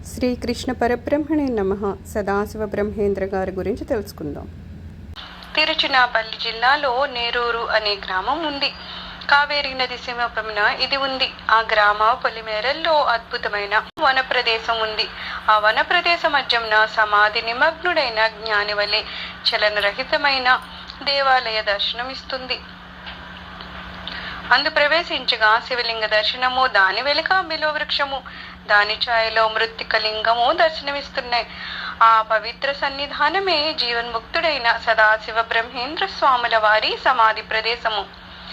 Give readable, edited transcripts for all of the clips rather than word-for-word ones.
శ్రీకృష్ణ పరబ్రహ్మణే నమః. సదాశివ బ్రహ్మేంద్ర గారి గురించి తెలుసుకుందాం. తిరుచినాపల్లి జిల్లాలో నేరూరు అనే గ్రామం ఉంది. కావేరీ నది సమీపమున ఇది ఉంది. ఆ గ్రామ పొలిమేరల్లో అద్భుతమైన వన ప్రదేశం ఉంది. ఆ వన ప్రదేశ మధ్యమున సమాధి నిమగ్నుడైన జ్ఞాని వలె చలనరహితమైన దేవాలయ దర్శనమిస్తుంది. అందు ప్రవేశించగా శివలింగ దర్శనము, దాని వెనుక బిల్వ వృక్షము, దాని ఛాయలో మృత్తిక లింగము దర్శనమిస్తున్నాయి. ఆ పవిత్ర సన్నిధానమే జీవన్ముక్తుడైన సదాశివ బ్రహ్మేంద్ర స్వాముల వారి సమాధి ప్రదేశము.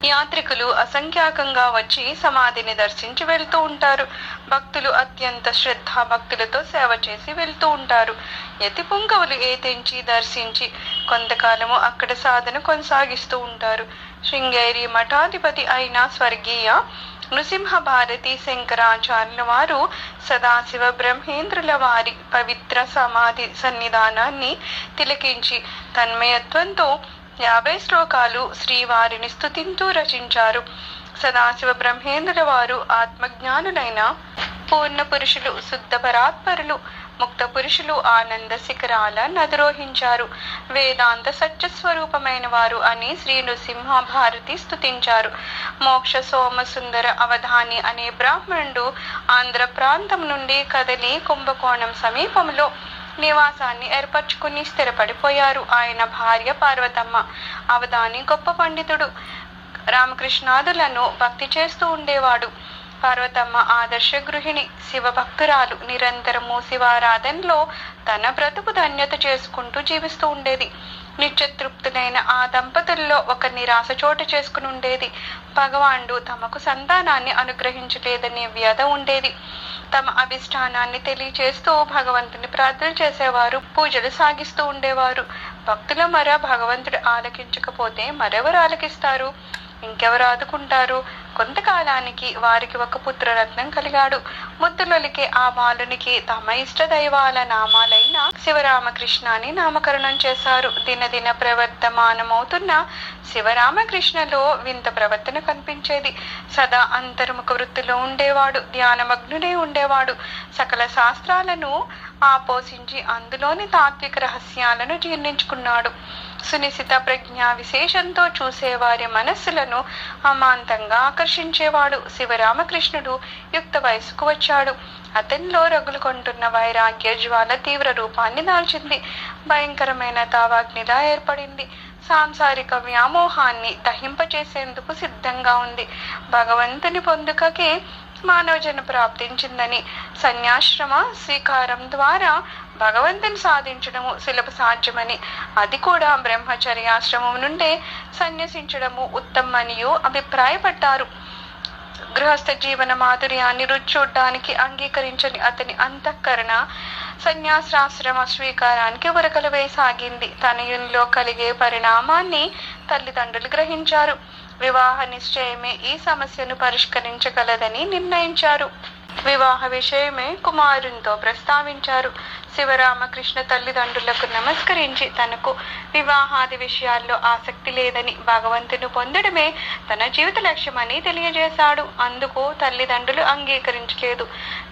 యాత్రికులు అసంఖ్యాకంగా వచ్చి సమాధిని దర్శించి వెళ్తూ ఉంటారు. భక్తులు అత్యంత శ్రద్ధా భక్తులతో సేవ చేసి వెళ్తూ ఉంటారు. యతి పుంగవులు ఏతించి దర్శించి కొంతకాలము అక్కడ సాధన కొనసాగిస్తూ ఉంటారు. శృంగేరి మఠాధిపతి అయిన స్వర్గీయ నృసింహ భారతి శంకరాచార్యుల వారు సదాశివ బ్రహ్మేంద్రుల వారి పవిత్ర సమాధి సన్నిధానాన్ని తిలకించి తన్మయత్వంతో 50 శ్లోకాలు శ్రీవారిని స్తుతింతూ రచించారు. సదాశివ బ్రహ్మేంద్రుల వారు ఆత్మజ్ఞానులైన పూర్ణ పురుషులు, శుద్ధ పరాత్పరులు, ముక్త పురుషులు, ఆనంద శిఖరాలను అధిరోహించారు. వేదాంత సత్యస్వరూపమైన వారు అని శ్రీ నృసింహ భారతి స్తుతించారు. మోక్ష సోమ సుందర అవధాని అనే బ్రాహ్మణుడు ఆంధ్ర ప్రాంతం నుండి కదలి కుంభకోణం సమీపంలో నివాసాన్ని ఏర్పరచుకుని స్థిరపడిపోయారు. ఆయన భార్య పార్వతమ్మ. అవధాని గొప్ప పండితుడు. రామకృష్ణాదులను భక్తి చేస్తూ ఉండేవాడు. పార్వతమ్మ ఆదర్శ గృహిణి, శివభక్తురాలు. నిరంతరము శివారాధనలో తన బ్రతుకు ధన్యత చేసుకుంటూ జీవిస్తూ ఉండేది. నిత్యతృప్తులైన ఆ దంపతుల్లో ఒక నిరాశ చోటు చేసుకుని ఉండేది. భగవానుడు తమకు సంతానాన్ని అనుగ్రహించలేదనే వ్యధ ఉండేది. తమ అభిష్టానాన్ని తెలియచేస్తూ భగవంతుని ప్రార్థన చేసేవారు, పూజలు సాగిస్తూ ఉండేవారు. భక్తుల మర భగవంతుడు ఆలకించకపోతే మరెవరు ఆలకిస్తారు? ఇంకెవరు ఆదుకుంటారు? కొంతకాలానికి వారికి ఒక పుత్రరత్నం కలిగాడు. ముద్దులొలికే ఆ బాలునికి తమ ఇష్ట దైవాల నామాలైన శివరామకృష్ణ అని నామకరణం చేశారు. దినదిన ప్రవర్తమానమవుతున్న శివరామకృష్ణలో వింత ప్రవర్తన కనిపించేది. సదా అంతర్ముఖ వృత్తిలో ఉండేవాడు. ధ్యానమగ్నుడే ఉండేవాడు. సకల శాస్త్రాలను ఆపోషించి అందులోని తాత్విక రహస్యాలను జీర్ణించుకున్నాడు. సునిశిత ప్రజ్ఞా విశేషంతో చూసేవారి మనస్సులను అమాంతంగా ఆకర్షించేవాడు. శివరామకృష్ణుడు యుక్త వయసుకు వచ్చాడు. అతనిలో రగులుకొంటున్న వైరాగ్య జ్వాల తీవ్ర రూపాన్ని దాల్చింది. భయంకరమైన తావాగ్నిలా ఏర్పడింది. సాంసారిక వ్యామోహాన్ని దహింపచేసేందుకు సిద్ధంగా ఉంది. భగవంతుని పొందుకకే మానవ జన ప్రాప్తించిందని, సన్యాశ్రమ స్వీకారం ద్వారా భగవంతుని సాధించడము సులభ సాధ్యమని, అది కూడా బ్రహ్మచర్యాశ్రమం నుండే సన్యసించడము ఉత్తమనియు అభిప్రాయపడ్డారు. గృహస్థ జీవన మాధుర్యాన్ని రుచి అంగీకరించని అతని అంతఃకరణ సన్యాసాశ్రమ స్వీకారానికి ఉరకలు వేసాగింది. తనయునిలో కలిగే పరిణామాన్ని తల్లిదండ్రులు గ్రహించారు. వివాహ నిశ్చయమే ఈ సమస్యను పరిష్కరించగలదని నిర్ణయించారు. వివాహ విషయమే కుమారునితో ప్రస్తావించారు. శివరామకృష్ణ తల్లిదండ్రులకు నమస్కరించి తనకు వివాహాది విషయాల్లో ఆసక్తి లేదని, భగవంతుని పొందడమే తన జీవిత లక్ష్యమని తెలియజేశాడు. అందుకు తల్లిదండ్రులు అంగీకరించలేదు.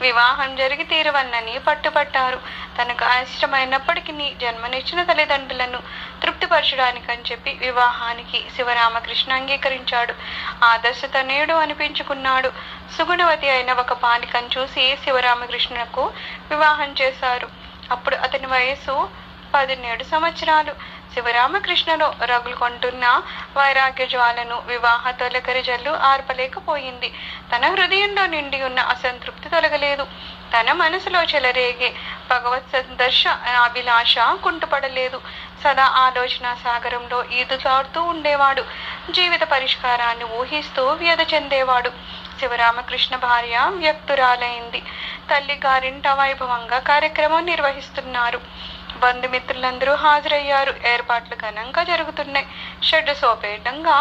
వివాహం జరిగి తీరవన్నని పట్టుపట్టారు. తనకు ఇష్టమైనప్పటికీ జన్మనిచ్చిన తల్లిదండ్రులను తృప్తిపరచడానికని చెప్పి వివాహానికి శివరామకృష్ణ అంగీకరించాడు. ఆదర్శ తనయుడు అనిపించుకున్నాడు. సుగుణవతి అయిన ఒక బాలికను చూసి శివరామకృష్ణకు వివాహం చేశారు. అప్పుడు అతని వయసు 17 సంవత్సరాలు. శివరామకృష్ణలో రగులుకొంటున్న వైరాగ్య జ్వాలను వివాహ తొలకరి జల్లు ఆర్పలేకపోయింది. తన హృదయంలో నిండి ఉన్న అసంతృప్తి తొలగలేదు. తన మనసులో చెలరేగే భగవత్ సందర్శ అభిలాష కుంటుపడలేదు. సదా ఆలోచన సాగరంలో ఈదులాడుతూ ఉండేవాడు. జీవిత పరిష్కారాన్ని ఊహిస్తూ వ్యధ చెందేవాడు. శివరామకృష్ణ భార్య వ్యక్తురాలైంది. తల్లి గారింట వైభవంగా కార్యక్రమం నిర్వహిస్తున్నారు. బంధుమిత్రులందరూ హాజరయ్యారు. ఏర్పాట్లు ఘనంగా జరుగుతున్నాయి. షెడ్ సోపేటంగా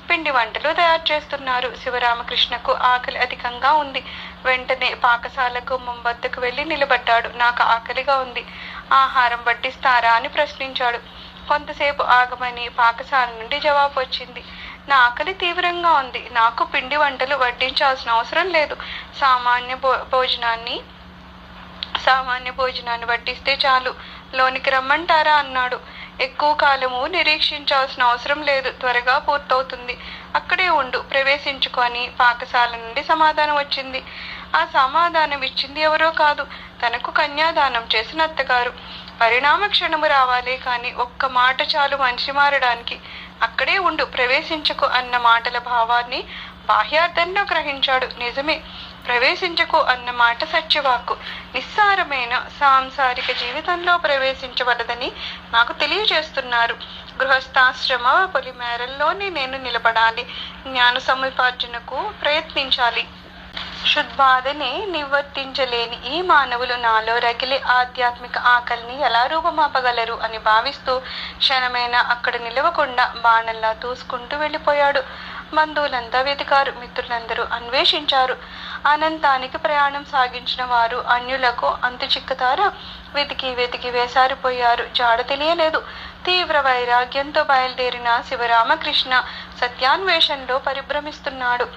పిండి వంటలు తయారు చేస్తున్నారు. శివరామకృష్ణకు ఆకలి అధికంగా ఉంది. వెంటనే పాకశాల గుమ్మం వద్దకు వెళ్ళి నిలబడ్డాడు. నాకు ఆకలిగా ఉంది, ఆహారం వడ్డిస్తారా అని ప్రశ్నించాడు. కొంతసేపు ఆగమని పాకశాల నుండి జవాబు వచ్చింది. నా ఆకలి తీవ్రంగా ఉంది. నాకు పిండి వంటలు వడ్డించాల్సిన అవసరం లేదు. సామాన్య భోజనాన్ని సామాన్య భోజనాన్ని వడ్డిస్తే చాలు, లోనికి రమ్మంటారా అన్నాడు. ఎక్కువ కాలము నిరీక్షించాల్సిన అవసరం లేదు, త్వరగా పూర్తవుతుంది, అక్కడే ఉండు, ప్రవేశించుకొని పాకశాల నుండి సమాధానం వచ్చింది. ఆ సమాధానం ఇచ్చింది ఎవరో కాదు, తనకు కన్యాదానం చేసిన అత్తగారు. పరిణామ క్షణము రావాలే కాని ఒక్క మాట చాలు మనిషి మారడానికి. అక్కడే ఉండు, ప్రవేశించకు అన్న మాటల భావాన్ని బాహ్యార్థంలో గ్రహించాడు. నిజమే, ప్రవేశించకు అన్న మాట సత్యవాక్కు. నిస్సారమైన సాంసారిక జీవితంలో ప్రవేశించవలదని నాకు తెలియజేస్తున్నారు. గృహస్థాశ్రమ పొలిమేరల్లోనే నేను నిలబడాలి, జ్ఞాన సముపార్జనకు ప్రయత్నించాలి. శుద్బాధని నివర్తించలేని ఈ మానవులు నాలో రగిలే ఆధ్యాత్మిక ఆకలిని ఎలా రూపమాపగలరు అని భావిస్తూ క్షణమైనా అక్కడ నిలవకుండా బాణల్లా దూసుకుంటూ వెళ్ళిపోయాడు. బంధువులంతా వెతికారు, మిత్రులందరూ అన్వేషించారు. అనంతానికి ప్రయాణం సాగించిన వారు అన్యులకు అంతు చిక్కుతారా? వెతికి వెతికి వేసారిపోయారు, జాడ తెలియలేదు. తీవ్ర వైరాగ్యంతో బయలుదేరిన శివరామకృష్ణ సత్యాన్వేషణలో పరిభ్రమిస్తున్నాడు.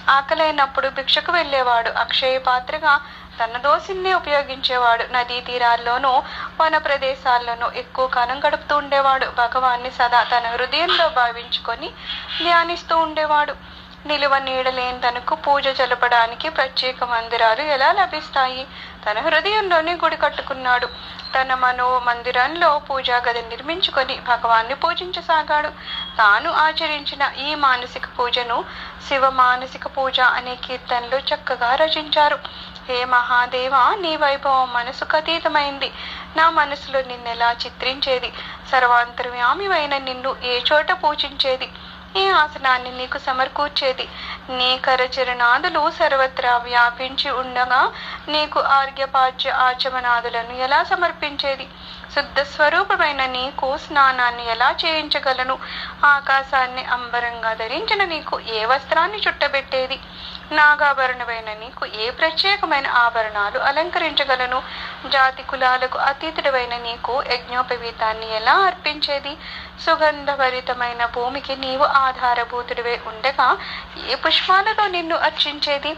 ఆకలైనప్పుడు భిక్షకు వెళ్ళేవాడు, అక్షయ పాత్రగా తన దోసిన్నే ఉపయోగించేవాడు. నదీ తీరాల్లోనూ వన ప్రదేశాల్లోనూ ఎక్కువ కాలం గడుపుతూ ఉండేవాడు. భగవాన్ని సదా తన హృదయంలో భావించుకొని ధ్యానిస్తూ ఉండేవాడు. నిలువ నీడలేని తనకు పూజ జలపడానికి ప్రత్యేక మందిరాలు ఎలా లభిస్తాయి? తన హృదయంలోనే గుడి కట్టుకున్నాడు. తన మనో మందిరంలో పూజా గది నిర్మించుకొని భగవాన్ని పూజించసాగాడు. తాను ఆచరించిన ఈ మానసిక పూజను శివ మానసిక పూజ అనే కీర్తనలో చక్కగా రచించారు. హే మహాదేవ, నీ వైభవం మనసుకు అతీతమైంది. నా మనసులో నిన్నెలా చిత్రించేది? సర్వాంతర్యామివైన నిన్ను ఏ చోట పూజించేది? ఈ ఆసనాన్ని నీకు సమర్కూర్చేది? నీ కరచరణాదులు సర్వత్రా వ్యాపించి ఉండగా నీకు ఆర్ఘ్యపాచ్య ఆచమనాదులను ఎలా సమర్పించేది? శుద్ధ స్వరూపమైన నీకు స్నానాన్ని ఎలా చేయించగలను? ఆకాశాన్ని అంబరంగా ధరించిన నీకు ఏ వస్త్రాన్ని చుట్టబెట్టేది? నాగాభరణమైన నీకు ఏ ప్రత్యేకమైన ఆభరణాలు అలంకరించగలను? జాతి కులాలకు అతీతుడైన నీకు యజ్ఞోపవీతాన్ని ఎలా అర్పించేది? సుగంధభరితమైన భూమికి నీవు ఆధారభూతుడివై ఉండగా ఏ పుష్పాలతో నిన్ను అర్చించేది?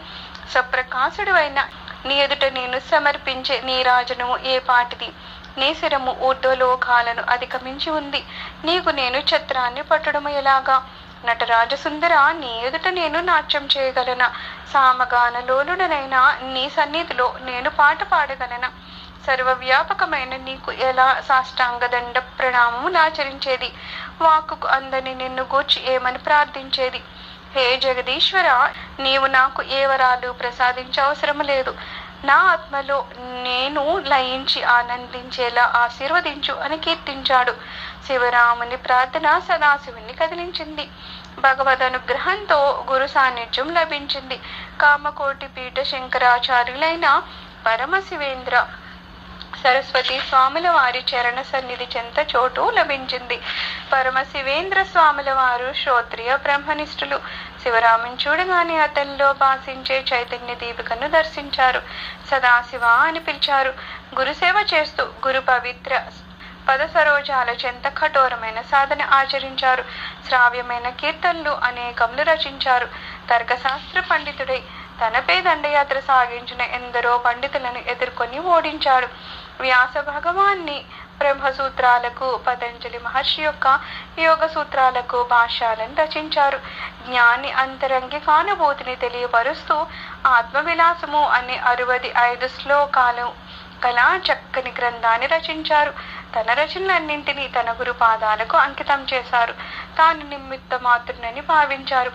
సప్రకాశుడువైన నీ ఎదుట నేను సమర్పించే నీరాజనము ఏ పాటిది? నీ శిరము ఊర్ధ్వలోకాలను అధిగమించి ఉంది. నీకు నేను ఛత్రాన్ని పట్టడము ఎలాగా? నటరాజసుందర, నీ ఎదుట నేను నాట్యం చేయగలనా? సామగానలోలుడనైనా నీ సన్నిధిలో నేను పాట పాడగలనా? సర్వవ్యాపకమైన నీకు ఎలా సాష్టాంగదండ ప్రణామములు ఆచరించేది? వాక్కుకు అందని నిన్ను గూర్చి ఏమని ప్రార్థించేది? హే జగదీశ్వర, నీవు నాకు ఏ వరాలు ప్రసాదించే అవసరం లేదు. నా ఆత్మలో నేను లయించి ఆనందించేలా ఆశీర్వదించు అని కీర్తించాడు. శివరాముని ప్రార్థన సదాశివుని కదిలించింది. భగవద్ అనుగ్రహంతో గురు సాన్నిధ్యం లభించింది. కామకోటి పీఠ శంకరాచార్యులైన పరమశివేంద్ర సరస్వతి స్వాముల వారి చరణ సన్నిధి చెంత చోటు లభించింది. పరమశివేంద్ర స్వాముల వారు శ్రోత్రియ బ్రహ్మనిష్ఠులు. శివరాముని చూడగానే అతనిలో భాషించే చైతన్య దీపికను దర్శించారు. సదాశివ అని పిలిచారు. గురుసేవ చేస్తూ గురు పవిత్ర పద సరోజాల చెంత కఠోరమైన సాధన ఆచరించారు. శ్రావ్యమైన కీర్తనలు అనేకములు రచించారు. తర్కశాస్త్ర పండితుడై తనపై దండయాత్ర సాగించిన ఎందరో పండితులను ఎదుర్కొని ఓడించాడు. వ్యాస భగవాన్ని బ్రహ్మసూత్రాలకు, పతంజలి మహర్షి యొక్క యోగ సూత్రాలకు భాష్యాలను రచించారు. జ్ఞాని అంతరంగికానుభూతిని తెలియపరుస్తూ ఆత్మవిలాసము అనే 65 శ్లోకాలు గల చక్కని గ్రంథాన్ని రచించారు. తన రచనలన్నింటినీ తన గురు పాదాలకు అంకితం చేశారు. తాను నిమిత్త మాత్రునని భావించారు.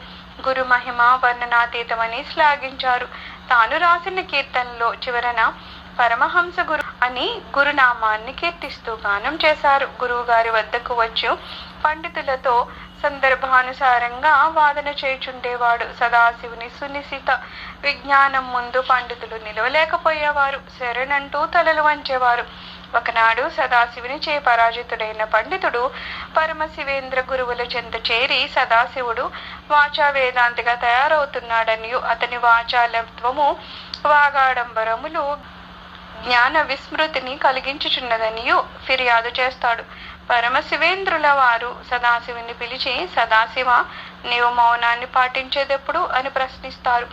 గురు మహిమ వర్ణనాతీతమని శ్లాఘించారు. తాను రాసిన కీర్తనలో చివరన పరమహంస గురు అని గురునామాన్ని కీర్తిస్తూ గానం చేశారు. గురువు గారి వద్దకు వచ్చు పండితులతో సందర్భానుసారంగా వాదన చేయుచుండేవాడు. సదాశివుని సునిశిత విజ్ఞానం ముందు పండితులు నిలవలేకపోయేవారు. శరణంటూ తలలు వంచేవారు. ఒకనాడు సదాశివుని చే పరాజితుడైన పండితుడు పరమశివేంద్ర గురువుల చెంత చేరి సదాశివుడు వాచా వేదాంతిగా తయారవుతున్నాడనియు, అతని వాచాలత్వము వాగాడంబరములు జ్ఞాన విస్మృతిని కలిగించుచున్నదనియు ఫిర్యాదు చేస్తాడు. పరమశివేంద్రుల వారు సదాశివుని పిలిచి, సదాశివ, నీవు మౌనాన్ని పాటించేదెప్పుడు అని ప్రశ్నిస్తారు.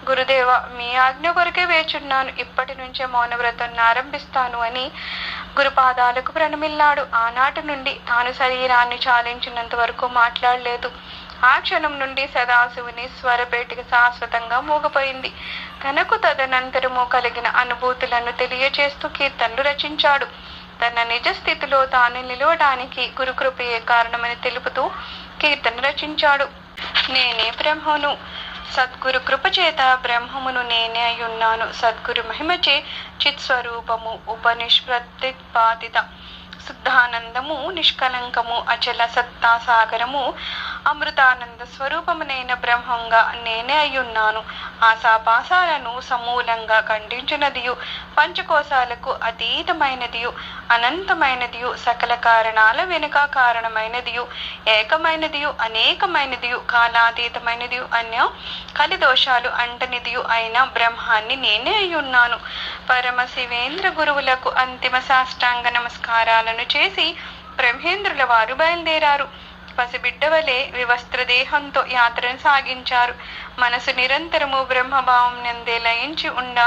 గురుదేవ, మీ ఆజ్ఞ కొరకే వేచున్నాను. ఇప్పటి నుంచే మౌనవ్రతాన్ని ఆరంభిస్తాను అని గురుపాదాలకు ప్రణమిల్లాడు. ఆనాటి నుండి తాను శరీరాన్ని చాలించినంత వరకు మాట్లాడలేదు. ఆ క్షణం నుండి సదాశివుని స్వరపేటిక శాశ్వతంగా మూగపోయింది. తనకు తదనంతరము కలిగిన అనుభూతులను తెలియజేస్తూ కీర్తనలు రచించాడు. తన నిజ స్థితిలో తాను నిలవడానికి గురుకృపయే కారణమని తెలుపుతూ కీర్తన రచించాడు. నేనే బ్రహ్మను, సద్గురు కృప చేత బ్రహ్మమును నేనే అయ్యున్నాను. సద్గురు మహిమచే చిత్స్వరూపము ఉపనిష్ప్రతిపాదిత శుద్ధానందము నిష్కలంకము అచల సత్తా సాగరము అమృతానంద స్వరూపమునైన బ్రహ్మంగా నేనే అయ్యున్నాను. ఆశాపాసాలను సమూలంగా ఖండించినదియు పంచకోశాలకు అతీతమైనదియు అనంతమైనదియు సకల కారణాల వెనుక కారణమైనదియు ఏకమైనదియు అనేకమైనదియు కాలాతీతమైనదియు అన్య కలిదోషాలు అంటనిదియు అయిన బ్రహ్మాన్ని నేనే అయ్యున్నాను. పరమశివేంద్ర గురువులకు అంతిమ సాష్టాంగ నమస్కారాలను చేసి బ్రహ్మేంద్రుల వారు బయలుదేరారు. పసిబిడ్డ వలె వివస్త్ర దేహంతో యాత్రను సాగించారు. మనసు నిరంతరము బ్రహ్మభావం నందే లయించి ఉండ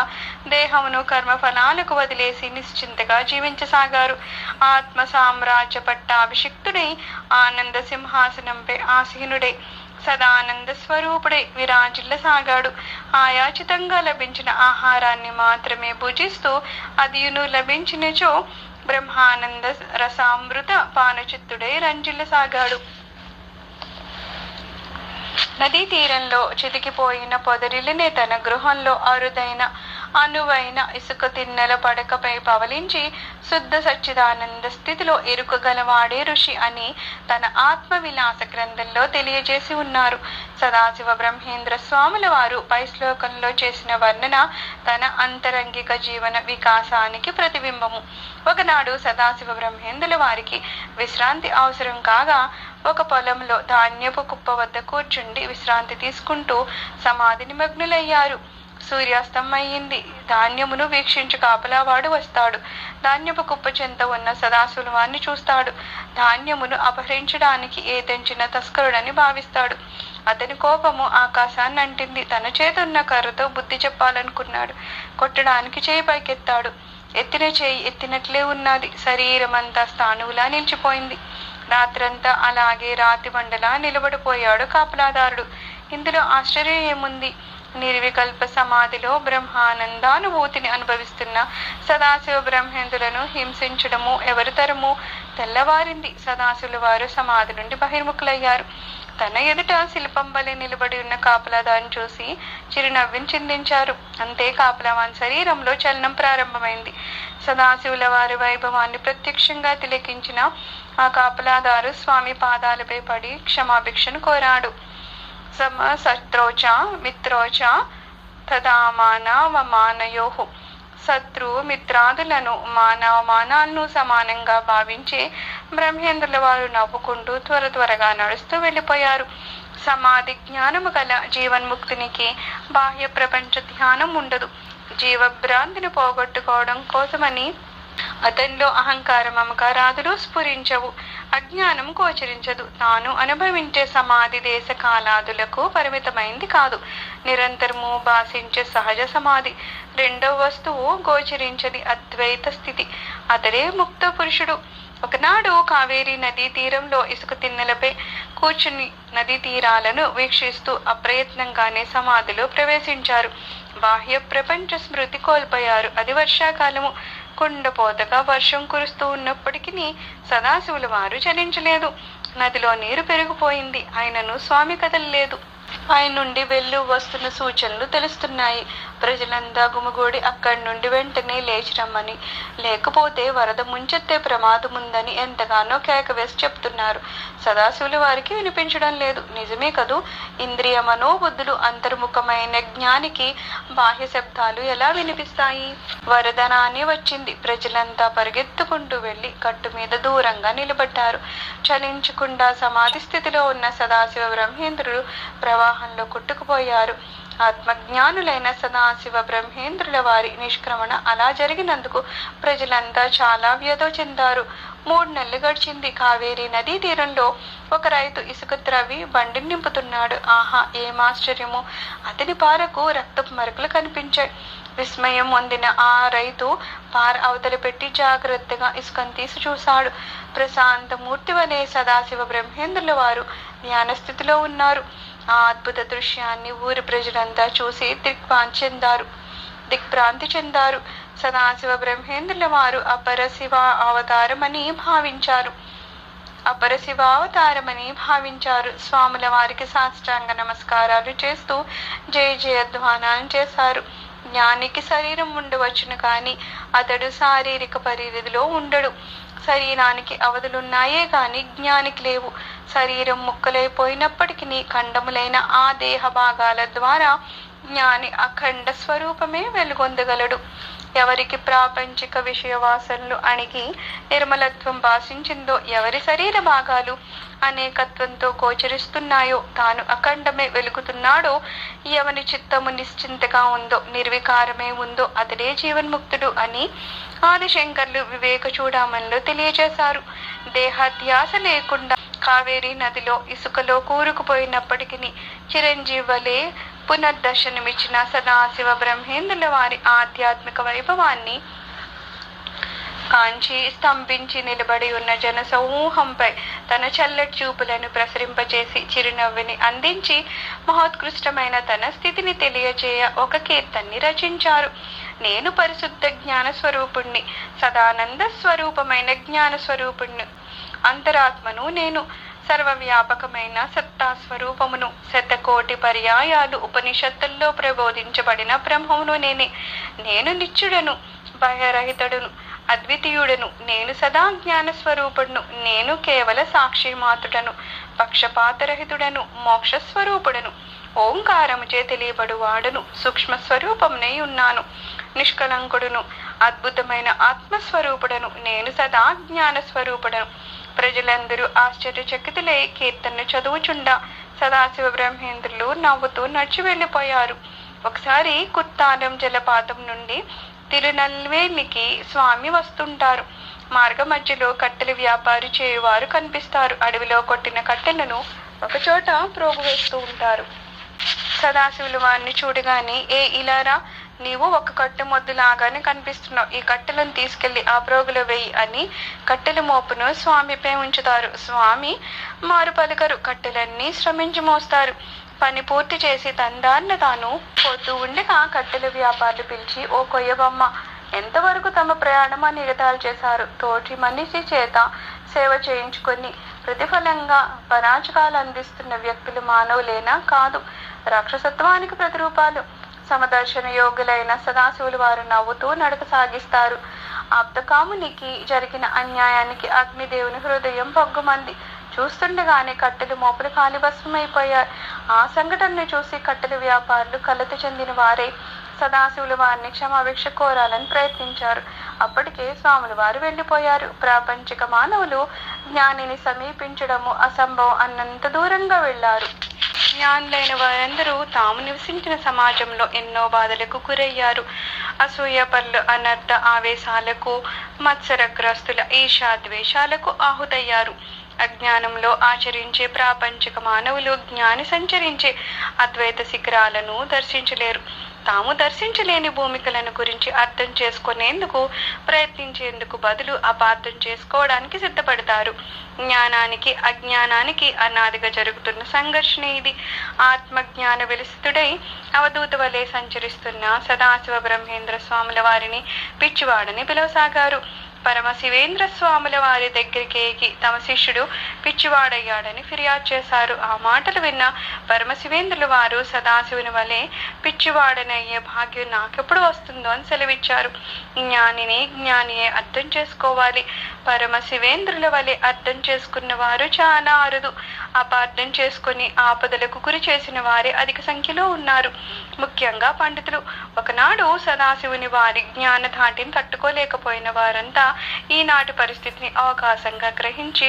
దేహమును కర్మఫలాలకు వదిలేసి నిశ్చింతగా జీవించసాగారు. ఆత్మ సామ్రాజ్య పట్టాభిషిక్తుడై ఆనంద సింహాసనంపై ఆసీనుడై సదానంద స్వరూపుడై విరాజిల్లసాగాడు. ఆయాచితంగా లభించిన ఆహారాన్ని మాత్రమే భుజిస్తూ అదియును లభించినచో బ్రహ్మానంద రసామృత పానచిత్తుడై రంజిల్లసాగాడు. నదీ తీరంలో చితికిపోయిన పొదరిల్లినే తన గృహంలో అరుదైన అనువైన ఇసుక తిన్నెల పడకపై పవలించి శుద్ధ సచ్చిదానంద స్థితిలో ఎరుకగలవాడే ఋషి అని తన ఆత్మ విలాస గ్రంథంలో తెలియజేసి ఉన్నారు. సదాశివ బ్రహ్మేంద్ర స్వాముల వారు పై శ్లోకంలో చేసిన వర్ణన తన అంతరంగిక జీవన వికాసానికి ప్రతిబింబము. ఒకనాడు సదాశివ బ్రహ్మేంద్రుల వారికి విశ్రాంతి అవసరం కాగా ఒక పొలంలో ధాన్యపు కుప్ప వద్ద కూర్చుండి విశ్రాంతి తీసుకుంటూ సమాధి నిమగ్నులయ్యారు. సూర్యాస్తమయ్యింది. ధాన్యమును వీక్షించు కాపలావాడు వస్తాడు. ధాన్యపు కుప్ప చెంత ఉన్న సదాశివుల వారిని చూస్తాడు. ధాన్యమును అపహరించడానికి ఏదెంచిన తస్కరుడని భావిస్తాడు. అతని కోపము ఆకాశాన్ని అంటింది. తన చేతున్న కర్రతో బుద్ధి చెప్పాలనుకున్నాడు. కొట్టడానికి చేయి పైకెత్తాడు. ఎత్తిన చేయి ఎత్తినట్లే ఉన్నది. శరీరం అంతా స్థాణువులా నిలిచిపోయింది. రాత్రంతా అలాగే రాతి బండలా నిలబడిపోయాడు కాపలాదారుడు. ఇందులో ఆశ్చర్యం ఏముంది? నిర్వికల్ప సమాధిలో బ్రహ్మానందానుభూతిని అనుభవిస్తున్న సదాశివ బ్రహ్మేంద్రులను హింసించడము ఎవరి తరము? తెల్లవారింది. సదాశివుల వారు సమాధి నుండి బహిర్ముఖులయ్యారు. తన ఎదుట శిల్పం వలె నిలబడి ఉన్న కాపలాదాన్ని చూసి చిరునవ్విని చిందించారు. అంతే కాపలావాని శరీరంలో చలనం ప్రారంభమైంది. సదాశివుల వారి వైభవాన్ని ప్రత్యక్షంగా తిలకించిన ఆ కాపలాదారు స్వామి పాదాలపై పడి క్షమాభిక్షను కోరాడు. శత్రోచ మిత్రోచ తదామానవమానయోహు. శత్రు మిత్రాదులను మానవమానాలను సమానంగా భావించే బ్రహ్మేంద్రుల వారు నవ్వుకుంటూ త్వరగా నడుస్తూ వెళ్ళిపోయారు. సమాధి జ్ఞానము గల జీవన్ముక్తునికి బాహ్య ప్రపంచ ధ్యానం ఉండదు. జీవభ్రాంతిని పోగొట్టుకోవడం కోసమని అతనిలో అహంకార మమకారాదులు స్ఫురించవు. అజ్ఞానం గోచరించదు. తాను అనుభవించే సమాధి దేశ కాలాదులకు పరిమితమైంది కాదు. నిరంతరము భాషించే సహజ సమాధి. రెండవ వస్తువు గోచరించది అద్వైత స్థితి. అతడే ముక్త పురుషుడు. ఒకనాడు కావేరీ నదీ తీరంలో ఇసుక తిన్నెలపై కూర్చుని నదీ తీరాలను వీక్షిస్తూ అప్రయత్నంగానే సమాధిలో ప్రవేశించారు. బాహ్య ప్రపంచ స్మృతి కోల్పోయారు. అది వర్షాకాలము. కుండపోతగా వర్షం కురుస్తూ ఉన్నప్పటికీ సదాశివుల వారు చలించలేదు. నదిలో నీరు పెరిగిపోయింది. ఆయనను స్వామి కదలలేదు. ఆయన నుండి వెళ్ళు వస్తున్న సూచనలు తెలుస్తున్నాయి. ప్రజలంతా గుమిగూడి అక్కడి నుండి వెంటనే లేచి రమ్మని, లేకపోతే వరద ముంచెత్తే ప్రమాదం ఉందని ఎంతగానో కేక వేసి చెప్తున్నారు. సదాశివుల వారికి వినిపించడం లేదు. నిజమే కదూ. ఇంద్రియ మనోబుద్ధులు అంతర్ముఖమైన జ్ఞానికి బాహ్య శబ్దాలు ఎలా వినిపిస్తాయి? వరదనాన్ని వచ్చింది. ప్రజలంతా పరిగెత్తుకుంటూ వెళ్ళి కట్టు మీద దూరంగా నిలబడ్డారు. చలించకుండా సమాధి స్థితిలో ఉన్న సదాశివ బ్రహ్మేంద్రుడు ప్రవాహంలో కొట్టుకుపోయారు. ఆత్మజ్ఞానులైన సదాశివ బ్రహ్మేంద్రుల వారి నిష్క్రమణ అలా జరిగినందుకు ప్రజలంతా చాలా వ్యధ చెందారు. 3 నెలలు గడిచింది. కావేరీ నదీ తీరంలో ఒక రైతు ఇసుక త్రవ్వి బండిని నింపుతున్నాడు. ఆహా, ఏం ఆశ్చర్యము! అతని పారకు రక్తపు మరకలు కనిపించాయి. విస్మయం పొందిన ఆ రైతు పార అవతల పెట్టి జాగ్రత్తగా ఇసుకను తీసి చూశాడు. ప్రశాంతమూర్తి వలె సదాశివ బ్రహ్మేంద్రుల వారు ధ్యాన స్థితిలో ఉన్నారు. ఆ అద్భుత దృశ్యాన్ని ఊరి ప్రజలంతా చూసి దిగ్భ్రాంతి చెందారు. సదాశివ బ్రహ్మేంద్రుల వారు అపరశివ అవతారమని భావించారు. స్వాముల వారికి సాష్టాంగ నమస్కారాలు చేస్తూ జయ జయధ్వానాలు చేశారు. జ్ఞానికి శరీరం ఉండవచ్చును కానీ అతడు శారీరక పరిధిలో ఉండడు. శరీరానికి అవధులున్నాయే గాని జ్ఞానికి లేవు. శరీరం ముక్కలైపోయినప్పటికీ ఖండములైన ఆ దేహ భాగాల ద్వారా జ్ఞాని అఖండ స్వరూపమే వెలుగొందగలడు. ఎవరికి ప్రాపంచిక విషయ వాసనలు అణిగి నిర్మలత్వం భాషించిందో, ఎవరి శరీర భాగాలు అనేకత్వంతో గోచరిస్తున్నాయో, తాను అఖండమే వెలుగుతున్నాడో, ఎవని చిత్తము నిశ్చింతగా ఉందో, నిర్వికారమే ఉందో అతడే జీవన్ముక్తుడు అని ఆదిశంకర్లు వివేక చూడామణిలో తెలియజేశారు. దేహాధ్యాస లేకుండా కావేరీ నదిలో ఇసుకలో కూరుకుపోయినప్పటికీ చిరంజీవలే పునర్దర్శనమిచ్చిన సదాశివ బ్రహ్మేంద్రుల వారి ఆధ్యాత్మిక వైభవాన్ని కాంచి స్తంభించి నిలబడి ఉన్న జన సమూహంపై తన చల్లటి చూపులను ప్రసరింపచేసి చిరునవ్వుని అందించి మహోత్కృష్టమైన తన స్థితిని తెలియజేయ ఒక కీర్తన్ని రచించారు. నేను పరిశుద్ధ జ్ఞాన స్వరూపుణ్ణి, సదానంద స్వరూపమైన జ్ఞాన స్వరూపుణ్ణి, అంతరాత్మను నేను, సర్వవ్యాపకమైన సత్తా స్వరూపమును, 100,000,000 పర్యాయాలు ఉపనిషత్తుల్లో ప్రబోధించబడిన బ్రహ్మమును నేనే. నేను నిత్యుడను, భయరహితుడను, అద్వితీయుడను. నేను సదా జ్ఞాన స్వరూపుడను. నేను కేవల సాక్షి మాత్రుడను, పక్షపాతరహితుడను, మోక్ష స్వరూపుడను, ఓంకారముచే తెలియబడువాడను, సూక్ష్మ స్వరూపమునై ఉన్నాను, నిష్కలంకుడును, అద్భుతమైన ఆత్మస్వరూపుడను. నేను సదా జ్ఞాన స్వరూపుడను. ప్రజలందరూ ఆశ్చర్యచకితులై కీర్తనను చదువుచుండా సదాశివ బ్రహ్మేంద్రులు నవ్వుతూ నడిచి వెళ్ళిపోయారు. ఒకసారి కుత్తాలం జలపాతం నుండి తిరునల్వేలికి స్వామి వస్తుంటారు. మార్గ మధ్యలో కట్టెల వ్యాపారి చేయువారు కనిపిస్తారు. అడవిలో కొట్టిన కట్టెలను ఒకచోట ప్రోగు వేస్తూ ఉంటారు. సదాశివులు వారిని చూడగానే, ఏ ఇలారా, నీవు ఒక కట్టె మొద్దులాగానే కనిపిస్తున్నావు. ఈ కట్టెలను తీసుకెళ్లి ఆ ప్రోగులో వేయి అని కట్టెల మోపును స్వామిపై ఉంచుతారు. స్వామి మారు పలుకరు. కట్టెలన్నీ శ్రమించి మోస్తారు. పని పూర్తి చేసి తందాన్న తాను పోతూ ఉండగా కట్టెల వ్యాపారులు పిలిచి, ఓ కొయ్యబొమ్మ, ఎంతవరకు తమ ప్రయాణం అని ఎగతాళి చేశారు. తోటి మనిషి చేత సేవ చేయించుకొని ప్రతిఫలంగా పరాజకాలు అందిస్తున్న వ్యక్తులు మానవులేనా? కాదు, రాక్షసత్వానికి ప్రతిరూపాలు. సమదర్శన యోగులైన సదాశివులు వారు నవ్వుతూ నడక సాగిస్తారు. ఆప్తకామునికి జరిగిన అన్యాయానికి అగ్నిదేవుని హృదయం పొగ్గుమంది. చూస్తుండగానే కట్టెలు మోపులు కాలిభస్మైపోయాయి. ఆ సంఘటనను చూసి కట్టెల వ్యాపారులు కలత చెందిన వారే సదాశివులు వారిని క్షమాభిక్ష కోరాలని ప్రయత్నించారు. అప్పటికే స్వాములు వారు వెళ్ళిపోయారు. ప్రాపంచిక మానవులు జ్ఞానిని సమీపించడము అసంభవం అన్నంత దూరంగా వెళ్లారు. జ్ఞానులైన వారందరూ తాము నివసించిన సమాజంలో ఎన్నో బాధలకు గురయ్యారు. అసూయ పనులు, అనర్థ ఆవేశాలకు, మత్సరగ్రస్తుల ఈర్ష్యాద్వేషాలకు ఆహుతయ్యారు. అజ్ఞానంలో ఆచరించే ప్రాపంచిక మానవులు జ్ఞాని సంచరించే అద్వైత శిఖరాలను దర్శించలేరు. తాము దర్శించలేని భూమికలను గురించి అర్థం చేసుకునేందుకు ప్రయత్నించేందుకు బదులు అపార్థం చేసుకోవడానికి సిద్ధపడతారు. జ్ఞానానికి అజ్ఞానానికి అనాదిగా జరుగుతున్న సంఘర్షణ ఇది. ఆత్మజ్ఞాన విలసితుడై అవధూత వలె సంచరిస్తున్న సదాశివ బ్రహ్మేంద్ర స్వాముల వారిని పిచ్చివాడని పిలవసాగారు. పరమశివేంద్ర స్వాముల వారి దగ్గరికి ఎక్కి తమ శిష్యుడు పిచ్చివాడయ్యాడని ఫిర్యాదు చేశారు. ఆ మాటలు విన్న పరమశివేంద్రుల వారు సదాశివుని వలె పిచ్చివాడనయ్యే భాగ్యం నాకెప్పుడు వస్తుందో అని సెలవిచ్చారు. జ్ఞానియే అర్థం చేసుకోవాలి. పరమశివేంద్రుల వలె అర్థం చేసుకున్న వారు చాలా అరుదు. అపార్థం చేసుకుని ఆపదలకు గురి చేసిన వారే అధిక సంఖ్యలో ఉన్నారు, ముఖ్యంగా పండితులు. ఒకనాడు సదాశివుని వారి జ్ఞాన ధాటిని తట్టుకోలేకపోయిన వారంతా ఈనాటి పరిస్థితిని అవకాశంగా గ్రహించి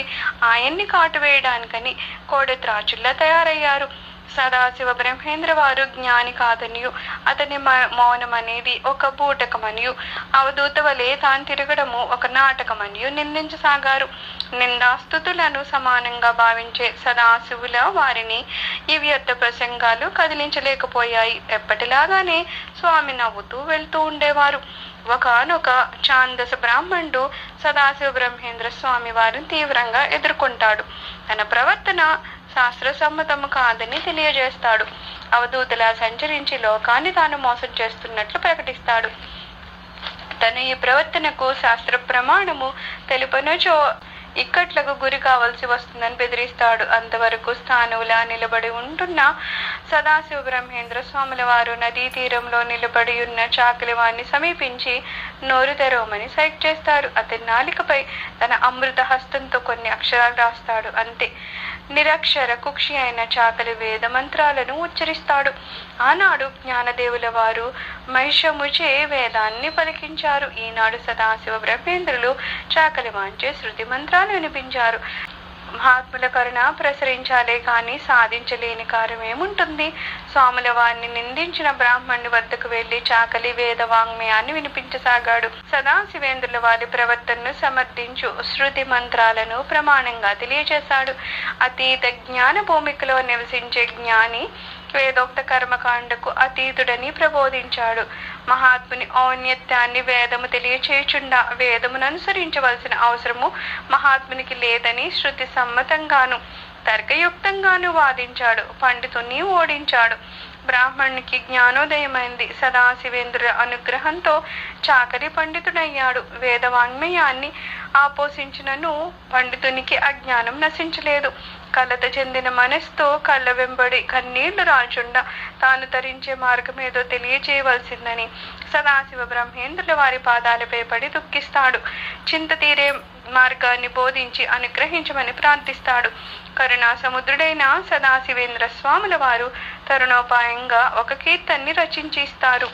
ఆయన్ని కాటు వేయడానికని కోడెత్రాచుల్లా తయారయ్యారు. సదాశివ బ్రహ్మేంద్ర వారు జ్ఞాని కాదనియు అతని మౌనం అనేది ఒక బూటకమనియు అవధూత వలె తాను తిరగడము ఒక నాటకమనియు నిందించసాగారు. నిందాస్తుతులను సమానంగా భావించే సదాశివుల వారిని ఈ వ్యర్థ ప్రసంగాలు కదిలించలేకపోయాయి. ఎప్పటిలాగానే స్వామి నవ్వుతూ వెళ్తూ ఉండేవారు. ఒకనొక ఛాందస బ్రాహ్మణుడు సదాశివ బ్రహ్మేంద్ర స్వామి వారిని తీవ్రంగా ఎదుర్కొంటాడు. తన ప్రవర్తన శాస్త్రసమ్మతము కాదని తెలియజేస్తాడు. అవధూతలా సంచరించి లోకాన్ని తాను మోసం చేస్తున్నట్లు ప్రకటిస్తాడు. తన ఈ ప్రవర్తనకు శాస్త్ర ప్రమాణము తెలుపనుచో ఇక్కట్లకు గురి కావలసి వస్తుందని బెదిరిస్తాడు. అంతవరకు స్థానువులా నిలబడి ఉంటున్న సదాశివ బ్రహ్మేంద్ర స్వాముల వారు నదీ తీరంలో నిలబడి ఉన్న చాకలివాణ్ణి సమీపించి నోరు తెరవమని సైగ చేస్తారు. అతని నాలికపై తన అమృత హస్తంతో కొన్ని అక్షరాలు రాస్తాడు. అంతే. నిరక్షర కుక్షి అయిన చాకలి వేద మంత్రాలను ఉచ్చరిస్తాడు. ఆనాడు జ్ఞానదేవుల వారు మహిషముచే వేదాన్ని పలికించారు. ఈనాడు సదాశివ బ్రహ్మేంద్రులు చాకలి వాంచే శృతి మంత్రాలు వినిపించారు. మహాత్ముల కరుణ ప్రసరించాలే కాని సాధించలేని కార్యమేముంటుంది? స్వాముల వారిని నిందించిన బ్రాహ్మణుని వద్దకు వెళ్లి చాకలి వేద వాంగ్మయాన్ని వినిపించసాగాడు. సదాశివేంద్రుల వారి ప్రవర్తనను సమర్థించు శృతి మంత్రాలను ప్రమాణంగా తెలియజేశాడు. అతీత జ్ఞాన భూమికలో నివసించే జ్ఞాని వేదోక్త కర్మకాండకు అతీతుడని ప్రబోధించాడు. మహాత్ముని ఔన్నత్యాన్ని వేదము తెలియచేయుచుండా వేదమును అనుసరించవలసిన అవసరము మహాత్మునికి లేదని శృతి సమ్మతంగాను తర్కయుక్తంగాను వాదించాడు. పండితుని ఓడించాడు. బ్రాహ్మణునికి జ్ఞానోదయమైంది. సదాశివేంద్రుల అనుగ్రహంతో చాకరి పండితుడయ్యాడు. వేదవాంగ్మయాన్ని ఆపోషించినను పండితునికి అజ్ఞానం నశించలేదు. కలత చెందిన మనస్తో కళ్ళ వెంబడి కన్నీళ్లు రాల్చుండా తాను తరించే మార్గమేదో తెలియచేయవలసిందని సదాశివ బ్రహ్మేంద్రుల వారి పాదాలపై పడి దుఃఖిస్తాడు. చింత తీరే మార్గాన్ని బోధించి అనుగ్రహించమని ప్రార్థిస్తాడు. కరుణా సముద్రుడైన సదాశివేంద్ర స్వాముల వారు తరుణోపాయంగా ఒక కీర్తన్ని రచించి ఇస్తారు.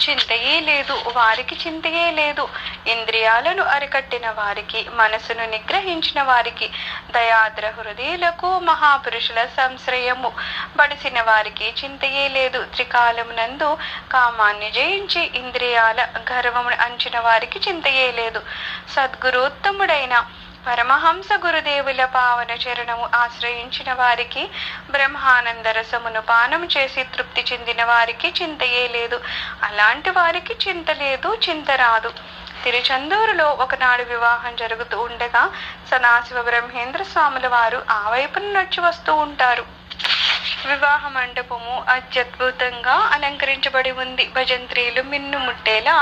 చింతయే లేదు వారికి చింతయే లేదు, ఇంద్రియాలను అరికట్టిన వారికి మనసును నిగ్రహించిన వారికి దయాద్ర హృదయులకు మహాపురుషుల సంశ్రయము బడిసిన వారికి చింతయే లేదు. త్రికాలమునందు కామాన్ని జయించి ఇంద్రియాల గర్వమును అంచిన వారికి చింతయే లేదు. సద్గురోత్తముడైన పరమహంస గురుదేవుల పావన చరణము ఆశ్రయించిన వారికి బ్రహ్మానంద రసమును పానము చేసి తృప్తి చెందిన వారికి చింతయే లేదు. అలాంటి వారికి చింత లేదు, చింత రాదు. తిరుచందూరులో ఒకనాడు వివాహం జరుగుతూ ఉండగా సదాశివ బ్రహ్మేంద్ర స్వాముల వారు ఆ వైపున నడిచి వస్తూ ఉంటారు. వివాహ మండపము అత్యద్భుతంగా అలంకరించబడి ఉంది. భజంత్రీలు మిన్నుముట్టేలా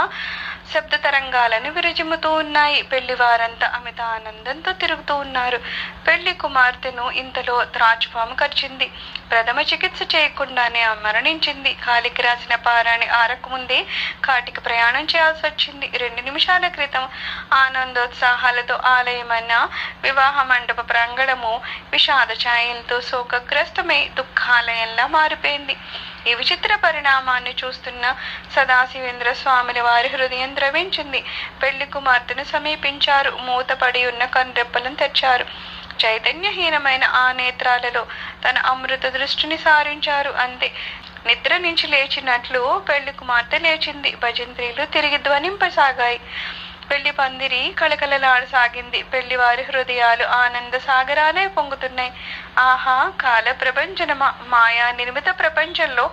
శబ్ద తరంగాలను విరజిమ్ముతూ ఉన్నాయి. పెళ్లి వారంతా అమిత ఆనందంతో తిరుగుతూ ఉన్నారు. పెళ్లి కుమార్తెను ఇంతలో త్రాచుపాము కరిచింది. ప్రథమ చికిత్స చేయకుండానే మరణించింది. కాలికి రాసిన పారాణి ఆరకముందే కాటికి ప్రయాణం చేయాల్సి వచ్చింది. 2 నిమిషాల క్రితం ఆనందోత్సాహాలతో ఆలయమైన వివాహ మండప ప్రాంగణము విషాద ఛాయలతో శోకగ్రస్తమై దుఃఖాలయంలా మారిపోయింది. ఈ విచిత్ర పరిణామాన్ని చూస్తున్న సదాశివేంద్ర స్వాముల వారి హృదయం ద్రవించింది. పెళ్లి కుమార్తెను సమీపించారు. మూతపడి ఉన్న కనురెప్పలను తెచ్చారు. చైతన్యహీనమైన ఆ నేత్రాలలో తన అమృత దృష్టిని సారించారు. అంతే. నిద్ర నుంచి లేచినట్లు పెళ్లి కుమార్తె లేచింది. భజంత్రీలు తిరిగి ధ్వనింపసాగాయి. పెళ్లి పందిరి కళకళలాడసాగింది. పెళ్లివారి హృదయాలు ఆనంద సాగరాలే పొంగుతున్నాయి. ఆహా, కాల ప్రపంచనమా, మాయా నిర్మిత ప్రపంచంలో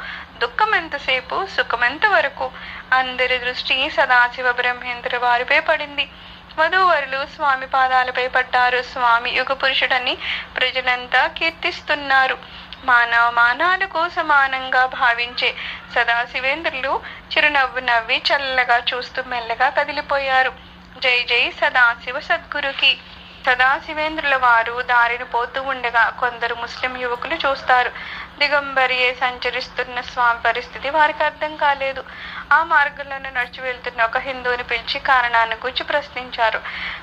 దుఃఖం ఎంతసేపు, సుఖమెంత వరకు? అందరి దృష్టి సదాశివ బ్రహ్మేంద్ర వారిపై పడింది. వధూవరులు స్వామి పాదాలపై పడ్డారు. స్వామి యుగ పురుషుడని ప్రజలంతా కీర్తిస్తున్నారు. మానవాలకు సమానంగా భావించే సదాశివేంద్రులు చిరునవ్వు నవ్వి చల్లగా చూస్తూ మెల్లగా కదిలిపోయారు. జై జై సదాశివ సద్గురుకి. సదాశివేంద్రుల వారు దారిని పోతూ ఉండగా కొందరు ముస్లిం యువకులు చూస్తారు. దిగంబరియే సంచరిస్తున్న స్వామి పరిస్థితి వారికి అర్థం కాలేదు. ఆ మార్గంలోనే నడిచి వెళ్తున్న ఒక హిందువుని పిలిచి కారణాన్ని గురించి ప్రశ్నించారు.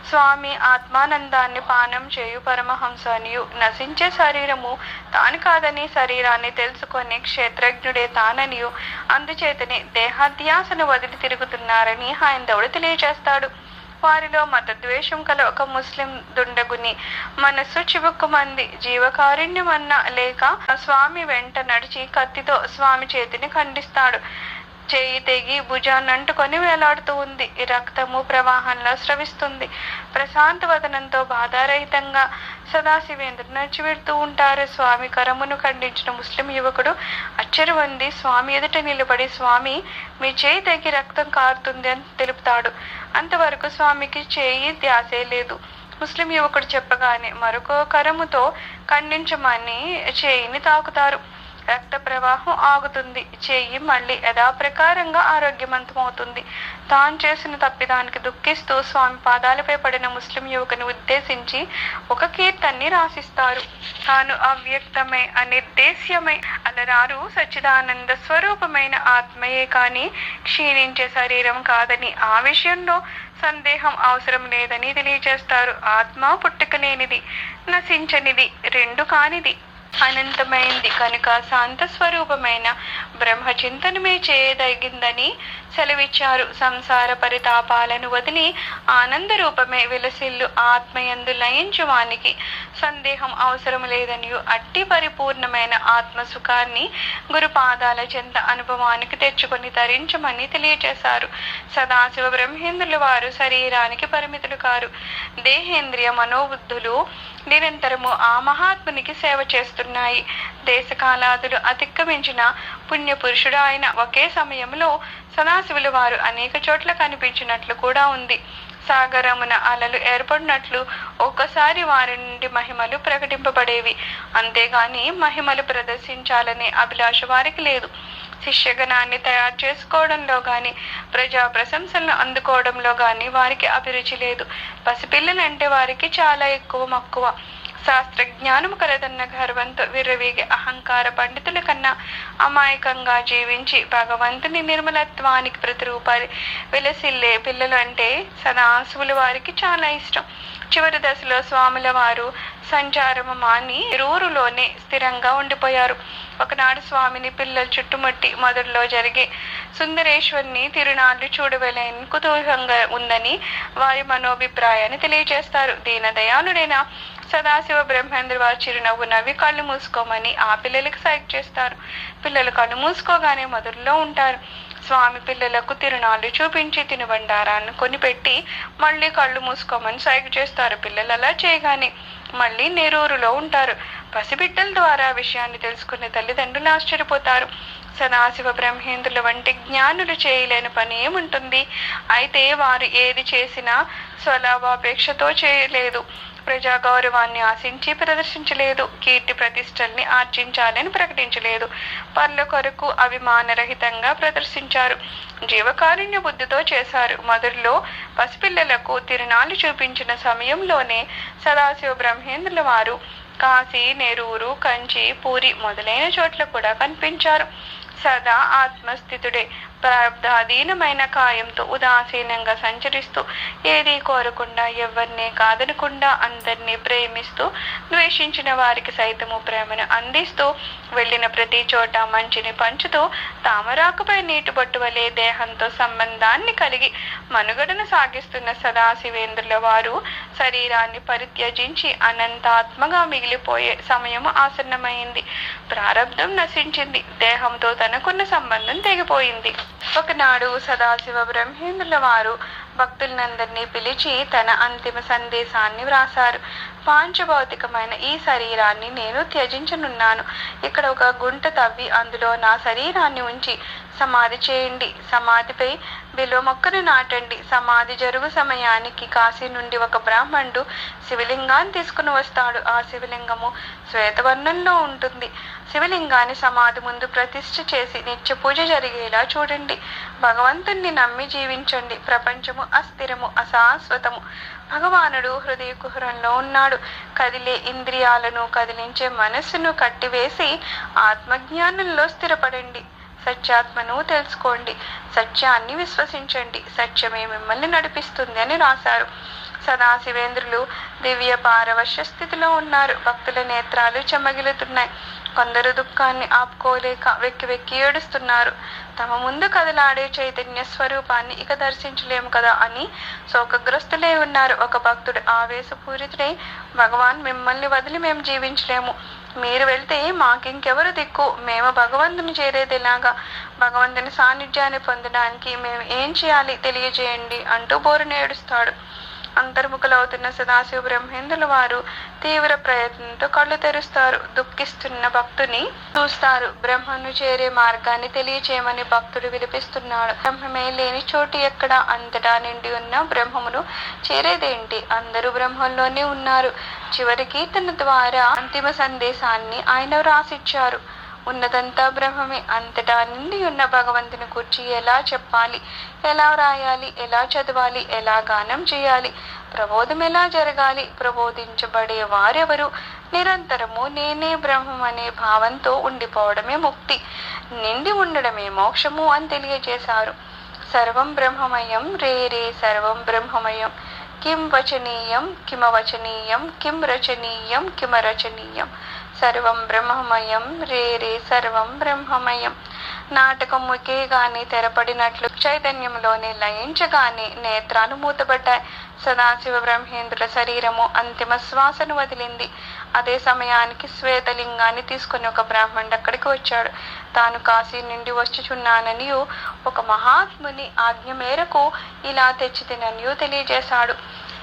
స్వామి ఆత్మానందాన్ని పానం చేయు పరమహంస అనియు, నశించే శరీరము తాను కాదని శరీరాన్ని తెలుసుకొని క్షేత్రజ్ఞుడే తాననియు, అందుచేతనే దేహాధ్యాసను వదిలి తిరుగుతున్నారని హైందవుడు తెలియజేస్తాడు. వారిలో మతద్వేషం కల ఒక ముస్లిం దుండగుని మనస్సు చివుక్కుమంది. జీవకారుణ్యమన్నా లేక స్వామి వెంట నడిచి కత్తితో స్వామి చేతిని ఖండిస్తాడు. చేయి తెగి భుజాన్నంటుకొని వేలాడుతూ ఉంది. రక్తము ప్రవాహంలో స్రవిస్తుంది. ప్రశాంత వదనంతో బాధారహితంగా సదాశివేంద్రుడు నడిచి వెళ్తూ ఉంటారు. స్వామి కరమును ఖండించిన ముస్లిం యువకుడు అచ్చరువంది స్వామి ఎదుట నిలబడి, స్వామి మీ చేయి తెగి రక్తం కారుతుంది అని తెలుపుతాడు. అంతవరకు స్వామికి చేయి ధ్యాసే లేదు. ముస్లిం యువకుడు చెప్పగానే మరొక కరముతో ఖండించమని చేయిని తాకుతారు. రక్త ప్రవాహం ఆగుతుంది. చెయ్యి మళ్ళీ యథాప్రకారంగా ఆరోగ్యవంతమవుతుంది. తాను చేసిన తప్పిదానికి దుఃఖిస్తూ స్వామి పాదాలపై పడిన ముస్లిం యువకుని ఉద్దేశించి ఒక కీర్తన్ని రాసిస్తారు. తాను అవ్యక్తమై అనిర్దేశ్యమై అలరారు సచ్చిదానంద స్వరూపమైన ఆత్మయే కాని క్షీణించే శరీరం కాదని, ఆ విషయంలో సందేహం అవసరం లేదని తెలియజేస్తారు. ఆత్మ పుట్టుకలేనిది, నశించనిది, రెండు కానిది, అనంతమైంది కనుక శాంత స్వరూపమైన బ్రహ్మచింతనమే చేయదగిందని సెలవిచ్చారు. సంసార పరితాపాలను వదిలి ఆనంద రూపమే విలసిల్లు ఆత్మయందు లయించువానికి సందేహం అవసరం లేదని, అట్టి పరిపూర్ణమైన ఆత్మ సుఖాన్ని గురుపాదాల చెంత అనుభవానికి తెచ్చుకొని తరించమని తెలియచేశారు. సదాశివ బ్రహ్మేంద్రుల వారు శరీరానికి పరిమితులు కారు. దేహేంద్రియ మనోబుద్ధులు నిరంతరము ఆ మహాత్మునికి సేవ చేస్తున్నాయి. దేశకాలాదులు అతిక్రమించిన పుణ్యపురుషుడు ఆయన. ఒకే సమయంలో సదాశివుల వారు అనేక చోట్ల కనిపించినట్లు కూడా ఉంది. సాగరమున అలలు ఏర్పడినట్లు ఒక్కసారి వారి నుండి మహిమలు ప్రకటింపబడేవి. అంతేగాని మహిమలు ప్రదర్శించాలనే అభిలాష వారికి లేదు. శిష్యగణాన్ని తయారు చేసుకోవడంలో గాని, ప్రజా ప్రశంసలను అందుకోవడంలో గాని వారికి అభిరుచి లేదు. పసిపిల్లలంటే వారికి చాలా ఎక్కువ మక్కువ. శాస్త్రజ్ఞానము కలదన్న గర్వంతో విర్రవీగే అహంకార పండితుల కన్నా అమాయకంగా జీవించి భగవంతుని నిర్మలత్వానికి ప్రతిరూపాలి విలసిల్లే పిల్లలు అంటే సదాశివుల వారికి చాలా ఇష్టం. చివరి దశలో స్వాముల వారు సంచారము మాని రూరులోనే స్థిరంగా ఉండిపోయారు. ఒకనాడు స్వామిని పిల్లలు చుట్టుముట్టి మొదట్లో జరిగే సుందరేశ్వరిని తిరునాళ్ళు చూడవలేని కుతూహలంగా ఉందని వారి మనోభిప్రాయాన్ని తెలియజేస్తారు. దీనదయాళుడైన సదాశివ బ్రహ్మేంద్ర వారి చిరునవ్వు నవ్వి కళ్ళు మూసుకోమని ఆ పిల్లలకి సైగ చేస్తారు. పిల్లలు కళ్ళు మూసుకోగానే మొదట్లో ఉంటారు. స్వామి పిల్లలకు తిరునాళ్ళు చూపించి తినుబండారాన్ని కొనిపెట్టి మళ్ళీ కళ్ళు మూసుకోమని సైగ చేస్తారు. పిల్లలు అలా చేయగానే మళ్ళీ నెరూరులో ఉంటారు. పసిబిడ్డల ద్వారా విషయాన్ని తెలుసుకునే తల్లిదండ్రులు ఆశ్చర్యపోతారు. సదాశివ బ్రహ్మేంద్రుల వంటి జ్ఞానులు చేయలేని పని ఏముంటుంది? అయితే వారు ఏది చేసినా స్వలాభాపేక్షతో చేయలేదు. ప్రజా గౌరవాన్ని ఆశించి ప్రదర్శించలేదు. కీర్తి ప్రతిష్టల్ని ఆర్జించాలని ప్రకటించలేదు. పర్ల కొరకు అభిమానరహితంగా ప్రదర్శించారు. జీవకారుణ్య బుద్ధితో చేశారు. మొదట్లో పసిపిల్లలకు తిరునాళ్ళు చూపించిన సమయంలోనే సదాశివ బ్రహ్మేంద్రుల వారు కాశీ, నెరూరు, కంచి, పూరి మొదలైన చోట్ల కూడా కనిపించారు. సదా ఆత్మస్థితుడే. ప్రారంధాధీనమైన కాయంతో ఉదాసీనంగా సంచరిస్తూ ఏదీ కోరకుండా, ఎవరిని కాదనకుండా, అందరినీ ప్రేమిస్తూ, ద్వేషించిన వారికి సైతము ప్రేమను అందిస్తూ, వెళ్ళిన ప్రతి చోట మంచిని పంచుతూ, తామరాకుపై నీటి బొట్టు వలె దేహంతో సంబంధాన్ని కలిగి మనుగడను సాగిస్తున్న సదాశివేంద్రుల వారు శరీరాన్ని పరిత్యజించి అనంతాత్మగా మిగిలిపోయే సమయము ఆసన్నమైంది. ప్రారంధం నశించింది. దేహంతో తనకున్న సంబంధం తెగిపోయింది. ఒకనాడు సదాశివ బ్రహ్మేంద్రుల వారు భక్తులందరినీ పిలిచి తన అంతిమ సందేశాన్ని వ్రాసారు. పాంచభౌతికమైన ఈ శరీరాన్ని నేను త్యజించనున్నాను. ఇక్కడ ఒక గుంట తవ్వి అందులో నా శరీరాన్ని ఉంచి సమాధి చేయండి. సమాధిపై బిల్వ మొక్కను నాటండి. సమాధి జరుగు సమయానికి కాశీ నుండి ఒక బ్రాహ్మణుడు శివలింగాన్ని తీసుకుని వస్తాడు. ఆ శివలింగము శ్వేతవర్ణంలో ఉంటుంది. శివలింగాన్ని సమాధి ముందు ప్రతిష్ఠ చేసి నిత్య పూజ జరిగేలా చూడండి. భగవంతుణ్ణి నమ్మి జీవించండి. ప్రపంచము అస్థిరము, అశాశ్వతము. భగవానుడు హృదయ కుహరంలో ఉన్నాడు. కదిలే ఇంద్రియాలను, కదిలించే మనస్సును కట్టివేసి ఆత్మజ్ఞానంలో స్థిరపడండి. సత్యాత్మను తెలుసుకోండి. సత్యాన్ని విశ్వసించండి. సత్యమే మిమ్మల్ని నడిపిస్తుంది అని రాశారు. సదాశివేంద్రులు దివ్య పారవశ్య స్థితిలో ఉన్నారు. భక్తుల నేత్రాలు చెమ్మగిలుతున్నాయి. కొందరు దుఃఖాన్ని ఆపుకోలేక వెక్కి వెక్కి ఏడుస్తున్నారు. తమ ముందు కదలాడే చైతన్య స్వరూపాన్ని ఇక దర్శించలేము కదా అని శోకగ్రస్తులే ఉన్నారు. ఒక భక్తుడు ఆవేశపూరితుడై, భగవాన్, మిమ్మల్ని వదిలి మేము జీవించలేము. మీరు వెళ్తే మాకింకెవరు దిక్కు? మేము భగవంతుని చేరేది ఎలాగా? భగవంతుని సాన్నిధ్యాన్ని పొందడానికి మేము ఏం చేయాలి? తెలియజేయండి అంటూ బోరున ఏడుస్తాడు. అంతర్ముఖులవుతున్న సదాశివ బ్రహ్మేంద్రుల వారు తీవ్ర ప్రయత్నంతో కళ్ళు తెరుస్తారు. దుఃఖిస్తున్న భక్తుని చూస్తారు. బ్రహ్మను చేరే మార్గాన్ని తెలియచేయమని భక్తుడు విలిపిస్తున్నాడు. బ్రహ్మమే లేని చోటు ఎక్కడ? అంతటా నిండి ఉన్న బ్రహ్మమును చేరేదేంటి? అందరూ బ్రహ్మంలోనే ఉన్నారు. చివరికి తన ద్వారా అంతిమ సందేశాన్ని ఆయన వ్రాసిచ్చారు. ఉన్నదంతా బ్రహ్మమే. అంతటా నిండి ఉన్న భగవంతుని గురించి ఎలా చెప్పాలి, ఎలా వ్రాయాలి, ఎలా చదవాలి, ఎలా గానం చేయాలి, ప్రబోధం ఎలా జరగాలి, ప్రబోధించబడే వారెవరు? నిరంతరము నేనే బ్రహ్మం అనే భావంతో ఉండిపోవడమే ముక్తి, నిండి ఉండడమే మోక్షము అని తెలియజేశారు. సర్వం బ్రహ్మమయం రే రే సర్వం బ్రహ్మమయం, కిం వచనీయం కిమవచనీయం, కిం రచనీయం కిమరచనీయం, సర్వం బ్రహ్మమయం రే రే సర్వం బ్రహ్మమయం. నాటకం ముఖ్యగానే తెరపడినట్లు చైతన్యంలోనే లయించగానే నేత్రాలు మూతబడ్డాయి. సదాశివ బ్రహ్మేంద్రుల శరీరము అంతిమ శ్వాసను వదిలింది. అదే సమయానికి శ్వేతలింగాన్ని తీసుకుని ఒక బ్రాహ్మణుడు అక్కడికి వచ్చాడు. తాను కాశీ నుండి వచ్చుచున్నాననియు, ఒక మహాత్ముని ఆజ్ఞ మేరకు ఇలా తెచ్చి తిననియు తెలియజేశాడు.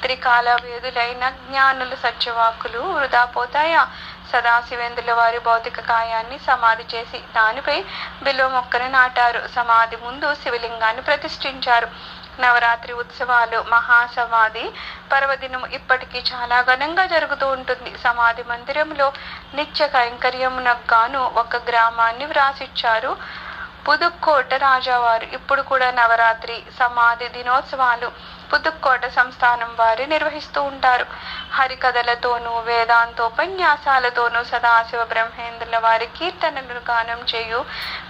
త్రికాల వేదులైన జ్ఞానుల సత్యవాక్కులు వృధా పోతాయా? సదాశివేంద్రుల వారి భౌతిక కాయాన్ని సమాధి చేసి దానిపై బిల్వ మొక్కను నాటారు. సమాధి ముందు శివలింగాన్ని ప్రతిష్ఠించారు. నవరాత్రి ఉత్సవాలు, మహాసమాధి పర్వదినం ఇప్పటికీ చాలా ఘనంగా జరుగుతూ ఉంటుంది. సమాధి మందిరంలో నిత్య కైంకర్యమునకు గాను ఒక గ్రామాన్ని వ్రాసిచ్చారు పుదుక్కోట రాజావారు. ఇప్పుడు కూడా నవరాత్రి సమాధి దినోత్సవాలు పుదుక్కోట సంస్థానం వారు నిర్వహిస్తూ ఉంటారు. హరికథలతోనూ వేదాంతోపన్యాసాలతోనూ సదాశివ బ్రహ్మేంద్రుల వారి కీర్తనలను గానం చేయు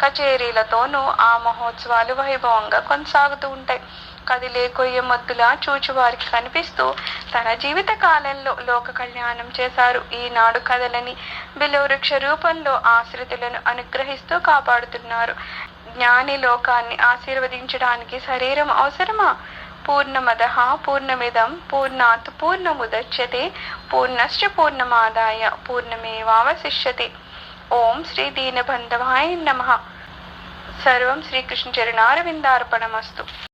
కచేరీలతోనూ ఆ మహోత్సవాలు వైభవంగా కొనసాగుతూ ఉంటాయి. కదిలే కొయ్యమొద్దులా చూచువారికి కనిపిస్తూ తన జీవిత కాలంలో లోక కళ్యాణం చేశారు. ఈనాడు కథలని బిల్వవృక్ష రూపంలో ఆశ్రితులను అనుగ్రహిస్తూ కాపాడుతున్నారు. జ్ఞాని లోకాన్ని ఆశీర్వదించడానికి శరీరం అవసరమా? పూర్ణమదః పూర్ణమిదం పూర్ణాత్ పూర్ణముదచ్యతే పూర్ణశ్చ పూర్ణమాదాయ పూర్ణమేవావశిష్యతే. ఓం శ్రీ దీనబంధవాయ నమః. సర్వం శ్రీకృష్ణ చరణారవిందార్పణమస్తు.